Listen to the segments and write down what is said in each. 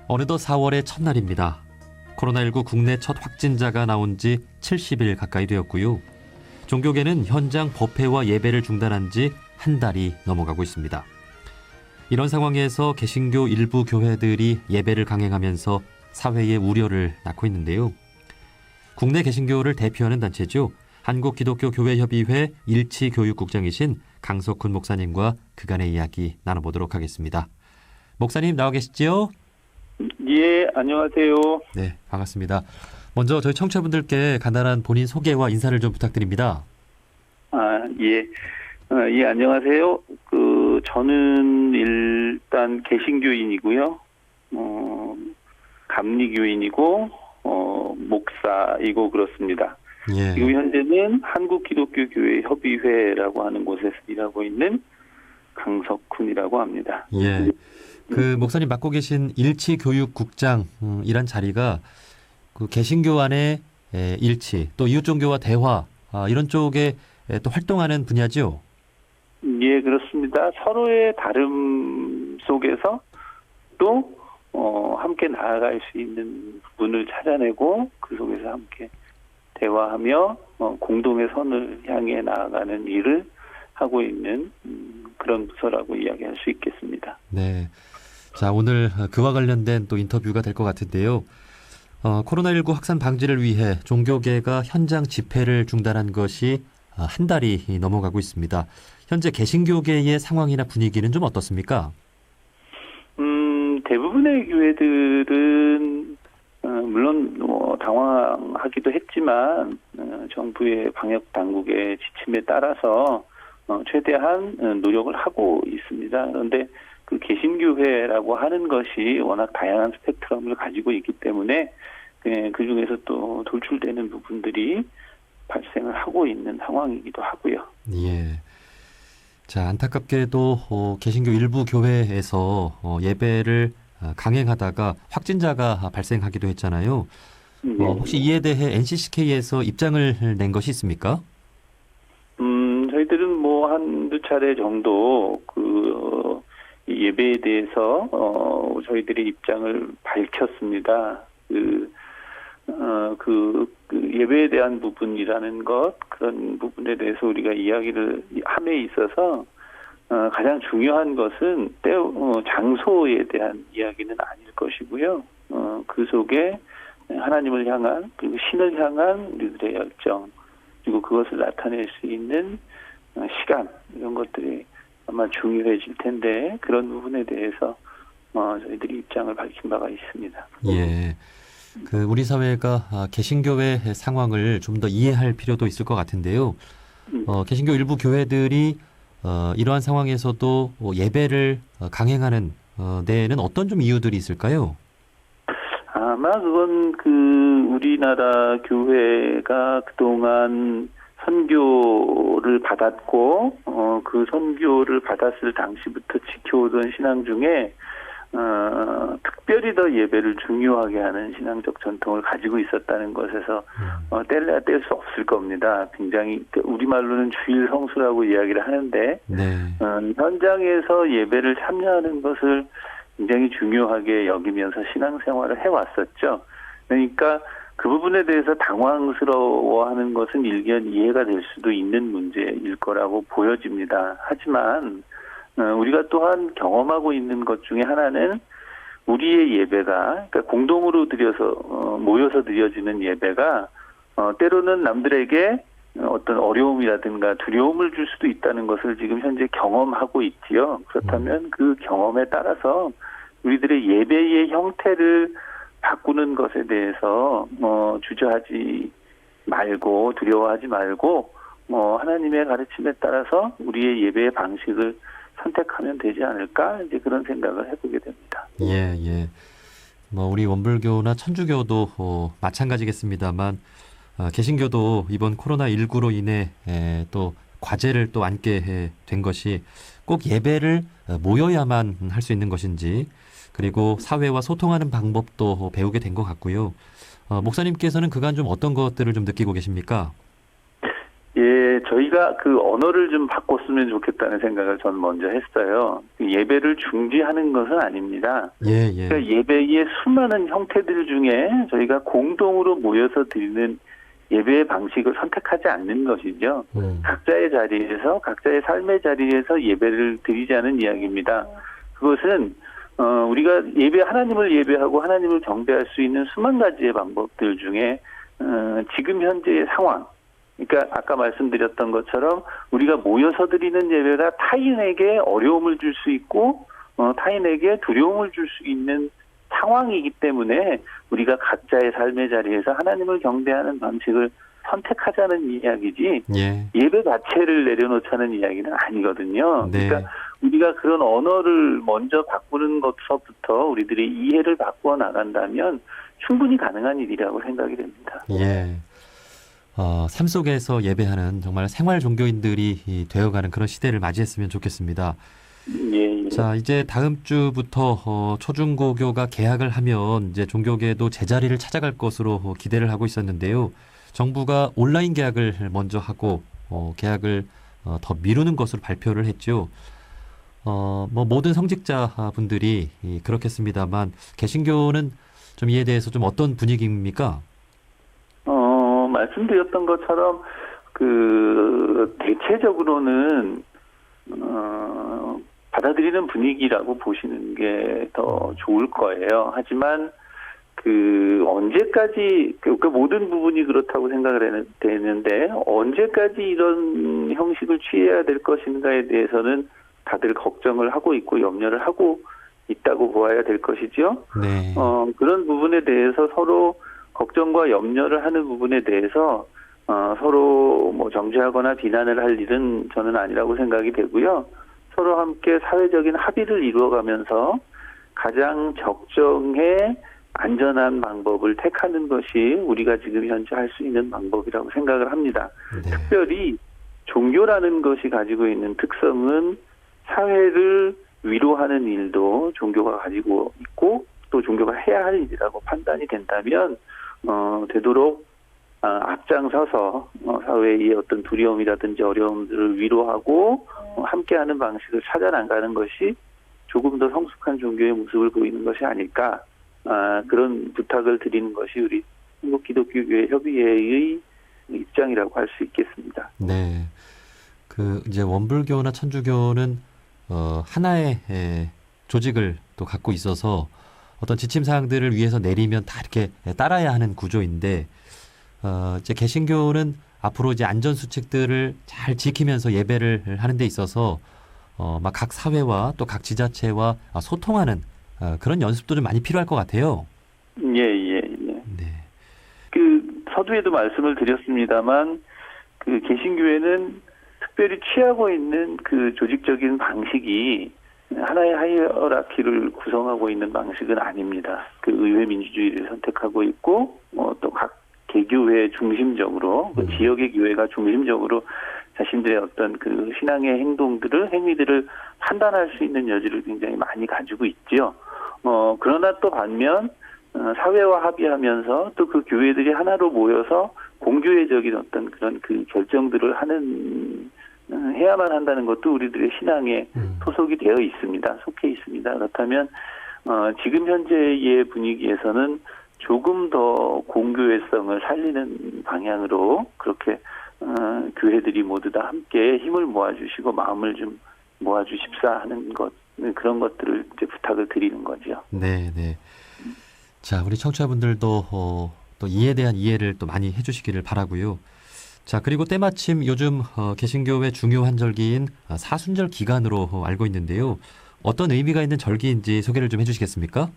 어느덧 4월의 첫날입니다. 코로나19 국내 첫 확진자가 나온 지 70일 가까이 되었고요. 종교계는 현장 법회와 예배를 중단한 지 한 달이 넘어가고 있습니다. 이런 상황에서 개신교 일부 교회들이 예배를 강행하면서 사회의 우려를 낳고 있는데요. 국내 개신교를 대표하는 단체죠. 한국기독교교회협의회 일치교육국장이신 강석훈 목사님과 그간의 이야기 나눠보도록 하겠습니다. 목사님 나와 계시죠? 예, 안녕하세요. 네, 반갑습니다. 먼저 저희 청취자분들께 간단한 본인 소개와 인사를 좀 부탁드립니다. 예. 예, 안녕하세요. 저는 일단 개신교인이고요. 감리교인이고, 목사이고 그렇습니다. 예. 지금 현재는 한국기독교교회협의회라고 하는 곳에서 일하고 있는 강석훈이라고 합니다. 예. 그 목사님 맡고 계신 일치교육국장이란 자리가 그 개신교 안의 일치, 또 이웃종교와 대화 이런 쪽에 또 활동하는 분야죠. 예, 그렇습니다. 서로의 다름 속에서 또 함께 나아갈 수 있는 부분을 찾아내고 그 속에서 함께 대화하며 공동의 선을 향해 나아가는 일을 하고 있는 그런 부서라고 이야기할 수 있겠습니다. 네. 자, 오늘 그와 관련된 또 인터뷰가 될 것 같은데요. 코로나19 확산 방지를 위해 종교계가 현장 집회를 중단한 것이 한 달이 넘어가고 있습니다. 현재 개신교계의 상황이나 분위기는 좀 어떻습니까? 대부분의 교회들은 물론 당황하기도 했지만 정부의 방역 당국의 지침에 따라서 최대한 노력을 하고 있습니다. 그런데 그 개신교회라고 하는 것이 워낙 다양한 스펙트럼을 가지고 있기 때문에 그 중에서 또 돌출되는 부분들이 발생을 하고 있는 상황이기도 하고요. 예. 자, 안타깝게도 개신교 일부 교회에서 예배를 강행하다가 확진자가 발생하기도 했잖아요. 혹시 이에 대해 NCCK에서 입장을 낸 것이 있습니까? 저희들은 한두 차례 정도 예배에 대해서 저희들이 입장을 밝혔습니다. 예배에 대한 부분이라는 그런 부분에 대해서 우리가 이야기를 함에 있어서 가장 중요한 것은 장소에 대한 이야기는 아닐 것이고요. 그 속에 하나님을 향한 그리고 신을 향한 우리들의 열정 그리고 그것을 나타낼 수 있는 시간 이런 것들이 아마 중요해질 텐데 그런 부분에 대해서 저희들이 입장을 밝힌 바가 있습니다. 예. 우리 사회가 개신교의 상황을 좀 더 이해할 필요도 있을 것 같은데요. 개신교 일부 교회들이 이러한 상황에서도 예배를 강행하는 데에는 어떤 좀 이유들이 있을까요? 아마 그건 우리나라 교회가 그동안 선교를 받았고 그 선교를 받았을 당시부터 지켜오던 신앙 중에 특별히 더 예배를 중요하게 하는 신앙적 전통을 가지고 있었다는 것에서 뗄래야 뗄 수 없을 겁니다. 굉장히 우리말로는 주일 성수라고 이야기를 하는데 네. 현장에서 예배를 참여하는 것을 굉장히 중요하게 여기면서 신앙생활을 해왔었죠. 그러니까 그 부분에 대해서 당황스러워하는 것은 일견 이해가 될 수도 있는 문제일 거라고 보여집니다. 하지만 우리가 또한 경험하고 있는 것 중에 하나는 우리의 예배가 그러니까 공동으로 모여서 드려지는 예배가 때로는 남들에게 어떤 어려움이라든가 두려움을 줄 수도 있다는 것을 지금 현재 경험하고 있지요. 그렇다면 그 경험에 따라서 우리들의 예배의 형태를 바꾸는 것에 대해서 주저하지 말고 두려워하지 말고 하나님의 가르침에 따라서 우리의 예배의 방식을 선택하면 되지 않을까 이제 그런 생각을 해보게 됩니다. 예. 우리 원불교나 천주교도 마찬가지겠습니다만 개신교도 이번 코로나19로 인해 또 과제를 또 안게 된 것이 꼭 예배를 모여야만 할 수 있는 것인지 그리고 사회와 소통하는 방법도 배우게 된 것 같고요. 목사님께서는 그간 좀 어떤 것들을 좀 느끼고 계십니까? 예, 저희가 그 언어를 좀 바꿨으면 좋겠다는 생각을 전 먼저 했어요. 예배를 중지하는 것은 아닙니다. 예, 예. 그러니까 예배의 수많은 형태들 중에 저희가 공동으로 모여서 드리는 예배의 방식을 선택하지 않는 것이죠. 각자의 자리에서, 각자의 삶의 자리에서 예배를 드리자는 이야기입니다. 그것은 우리가 하나님을 예배하고 하나님을 경배할 수 있는 수만 가지의 방법들 중에 지금 현재의 상황, 그러니까 아까 말씀드렸던 것처럼 우리가 모여서 드리는 예배가 타인에게 어려움을 줄 수 있고 타인에게 두려움을 줄 수 있는 상황이기 때문에 우리가 각자의 삶의 자리에서 하나님을 경배하는 방식을 선택하자는 이야기지 예배 자체를 내려놓자는 이야기는 아니거든요. 네. 그러니까 우리가 그런 언어를 먼저 바꾸는 것부터 우리들이 이해를 바꾸어 나간다면 충분히 가능한 일이라고 생각이 됩니다. 예. 삶 속에서 예배하는 정말 생활 종교인들이 되어가는 그런 시대를 맞이했으면 좋겠습니다. 예. 자, 이제 다음 주부터 초중고교가 개학을 하면 이제 종교계도 제자리를 찾아갈 것으로 기대를 하고 있었는데요. 정부가 온라인 개학을 먼저 하고 개학을 더 미루는 것으로 발표를 했죠. 모든 성직자 분들이 그렇겠습니다만 개신교는 좀 이에 대해서 좀 어떤 분위기입니까? 말씀드렸던 것처럼 대체적으로는 받아들이는 분위기라고 보시는 게 더 좋을 거예요. 하지만 언제까지 모든 부분이 그렇다고 생각을 되는데 언제까지 이런 형식을 취해야 될 것인가에 대해서는 다들 걱정을 하고 있고 염려를 하고 있다고 보아야 될 것이죠. 네. 그런 부분에 대해서 서로 걱정과 염려를 하는 부분에 대해서 서로 정죄하거나 비난을 할 일은 저는 아니라고 생각이 되고요. 서로 함께 사회적인 합의를 이루어가면서 가장 적정해 안전한 방법을 택하는 것이 우리가 지금 현재 할 수 있는 방법이라고 생각을 합니다. 네. 특별히 종교라는 것이 가지고 있는 특성은 사회를 위로하는 일도 종교가 가지고 있고 또 종교가 해야 할 일이라고 판단이 된다면 되도록 앞장서서 사회의 어떤 두려움이라든지 어려움들을 위로하고 함께하는 방식을 찾아나가는 것이 조금 더 성숙한 종교의 모습을 보이는 것이 아닐까 그런 부탁을 드리는 것이 우리 한국기독교교회 협의회의 입장이라고 할 수 있겠습니다. 네, 이제 원불교나 천주교는 하나의 조직을 또 갖고 있어서 어떤 지침 사항들을 위해서 내리면 다 이렇게 따라야 하는 구조인데 이제 개신교는 앞으로 이제 안전 수칙들을 잘 지키면서 예배를 하는 데 있어서 막 각 사회와 또 각 지자체와 소통하는 그런 연습도 좀 많이 필요할 것 같아요. 예. 네. 서두에도 말씀을 드렸습니다만 개신교회는 특별히 취하고 있는 조직적인 방식이 하나의 하이어라키를 구성하고 있는 방식은 아닙니다. 의회 민주주의를 선택하고 있고 또 각 개교회 중심적으로 지역의 교회가 중심적으로 자신들의 어떤 신앙의 행위들을 판단할 수 있는 여지를 굉장히 많이 가지고 있죠. 그러나 또 반면 사회와 합의하면서 또 교회들이 하나로 모여서 공교회적인 어떤 그런 결정들을 해야만 한다는 것도 우리들의 신앙에 소속이 되어 있습니다. 속해 있습니다. 그렇다면 지금 현재의 분위기에서는 조금 더 공교회성을 살리는 방향으로 그렇게 교회들이 모두 다 함께 힘을 모아주시고 마음을 좀 모아주십사 하는 그런 것들을 이제 부탁을 드리는 거죠. 네. 자, 우리 청취자분들도 또 이에 대한 이해를 또 많이 해주시기를 바라고요. 자, 그리고 때마침 요즘 개신교의 중요한 절기인 사순절 기간으로 알고 있는데요. 어떤 의미가 있는 절기인지 소개를 좀 해주시겠습니까?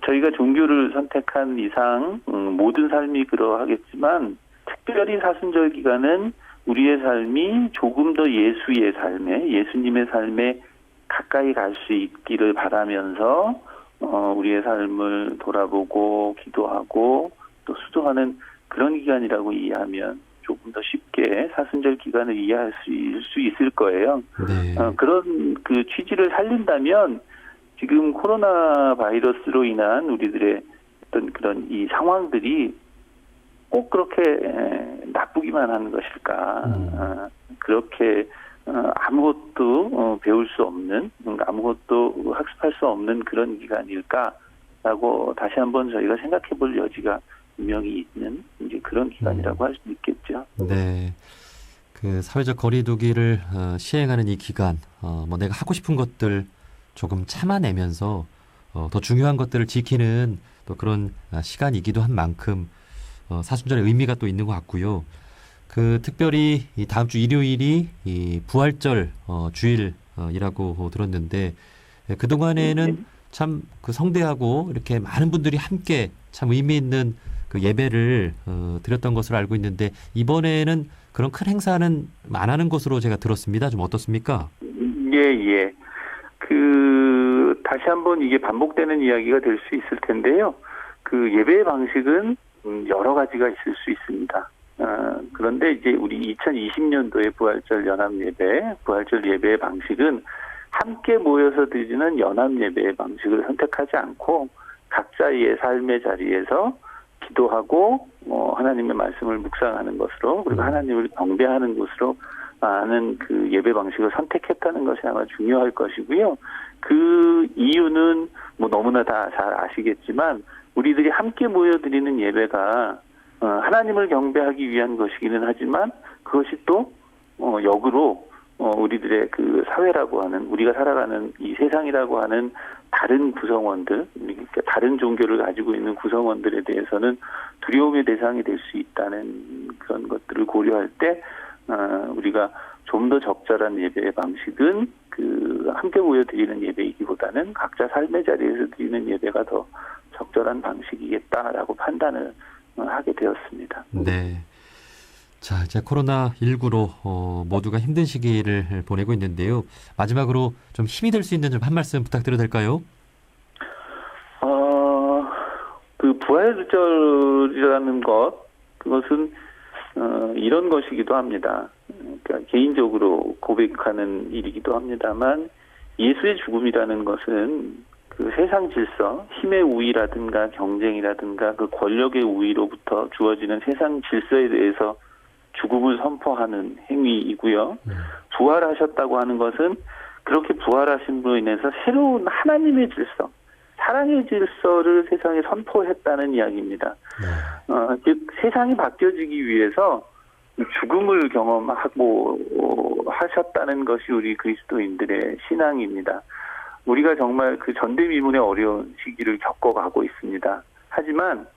저희가 종교를 선택한 이상 모든 삶이 그러하겠지만 특별히 사순절 기간은 우리의 삶이 조금 더 예수님의 삶에 가까이 갈 수 있기를 바라면서 우리의 삶을 돌아보고 기도하고 또 수도하는 그런 기간이라고 이해하면 조금 더 쉽게 사순절 기간을 이해할 수 있을 거예요. 네. 그런 취지를 살린다면 지금 코로나 바이러스로 인한 우리들의 어떤 그런 이 상황들이 꼭 그렇게 나쁘기만 하는 것일까? 그렇게 아무것도 배울 수 없는, 아무것도 학습할 수 없는 그런 기간일까라고 다시 한번 저희가 생각해볼 여지가 분명히 있는 이제 그런 기간이라고 할 수 있겠죠. 네. 그 사회적 거리두기를 시행하는 이 기간, 뭐 내가 하고 싶은 것들 조금 참아내면서 더 중요한 것들을 지키는 또 그런 시간이기도 한 만큼 사순절의 의미가 또 있는 것 같고요. 그 특별히 이 다음 주 일요일이 이 부활절 주일이라고 들었는데 그 동안에는 참 그 성대하고 이렇게 많은 분들이 함께 참 의미 있는 그 예배를 드렸던 것으로 알고 있는데 이번에는 그런 큰 행사는 안 하는 것으로 제가 들었습니다. 좀 어떻습니까? 예. 다시 한번 이게 반복되는 이야기가 될 수 있을 텐데요. 그 예배의 방식은 여러 가지가 있을 수 있습니다. 그런데 이제 우리 2020년도의 부활절 연합예배, 부활절 예배의 방식은 함께 모여서 드리는 연합예배의 방식을 선택하지 않고 각자의 삶의 자리에서 기도하고 하나님의 말씀을 묵상하는 것으로 그리고 하나님을 경배하는 것으로 하는 그 예배 방식을 선택했다는 것이 아마 중요할 것이고요. 그 이유는 뭐 너무나 다 잘 아시겠지만 우리들이 함께 모여드리는 예배가 하나님을 경배하기 위한 것이기는 하지만 그것이 또 역으로 우리들의 그 사회라고 하는 우리가 살아가는 이 세상이라고 하는 다른 구성원들, 그러니까 다른 종교를 가지고 있는 구성원들에 대해서는 두려움의 대상이 될 수 있다는 그런 것들을 고려할 때 우리가 좀 더 적절한 예배의 방식은 그 함께 모여 드리는 예배이기보다는 각자 삶의 자리에서 드리는 예배가 더 적절한 방식이겠다라고 판단을 하게 되었습니다. 네. 자, 이제 코로나19로 모두가 힘든 시기를 보내고 있는데요. 마지막으로 좀 힘이 될 수 있는 좀 한 말씀 부탁드려도 될까요? 그 부활절이라는 그것은 이런 것이기도 합니다. 그러니까 개인적으로 고백하는 일이기도 합니다만 예수의 죽음이라는 것은 그 세상 질서, 힘의 우위라든가 경쟁이라든가 그 권력의 우위로부터 주어지는 세상 질서에 대해서 죽음을 선포하는 행위이고요. 부활하셨다고 하는 것은 그렇게 부활하심으로 인해서 새로운 하나님의 질서, 사랑의 질서를 세상에 선포했다는 이야기입니다. 즉 세상이 바뀌어지기 위해서 죽음을 경험하고 하셨다는 것이 우리 그리스도인들의 신앙입니다. 우리가 정말 그 전대미문의 어려운 시기를 겪어가고 있습니다. 하지만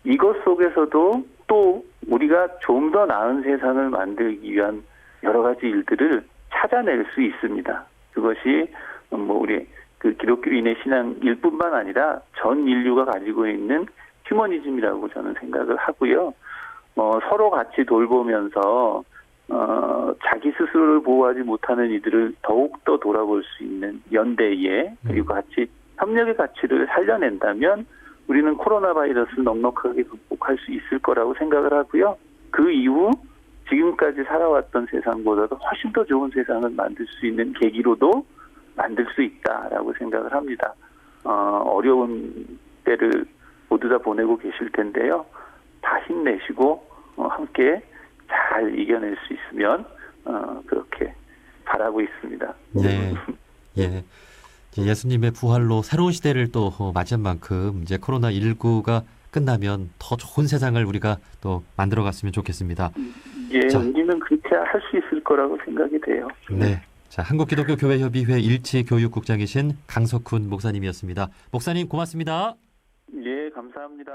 이것 속에서도 또 우리가 좀 더 나은 세상을 만들기 위한 여러 가지 일들을 찾아낼 수 있습니다. 그것이 뭐 우리 그 기독교인의 신앙일 뿐만 아니라 전 인류가 가지고 있는 휴머니즘이라고 저는 생각을 하고요. 서로 같이 돌보면서 자기 스스로를 보호하지 못하는 이들을 더욱더 돌아볼 수 있는 연대의 그리고 같이 협력의 가치를 살려낸다면 우리는 코로나 바이러스를 넉넉하게 극복할 수 있을 거라고 생각을 하고요. 그 이후 지금까지 살아왔던 세상보다도 훨씬 더 좋은 세상을 만들 수 있는 계기로도 만들 수 있다라고 생각을 합니다. 어려운 때를 모두 다 보내고 계실 텐데요. 다 힘내시고 함께 잘 이겨낼 수 있으면 그렇게 바라고 있습니다. 네. 예. 예수님의 부활로 새로운 시대를 또 맞이한 만큼 이제 코로나19가 끝나면 더 좋은 세상을 우리가 또 만들어갔으면 좋겠습니다. 예, 우리는 그렇게 할 수 있을 거라고 생각이 돼요. 네. 자, 한국기독교교회협의회 일치교육국장이신 강석훈 목사님이었습니다. 목사님 고맙습니다. 예, 감사합니다.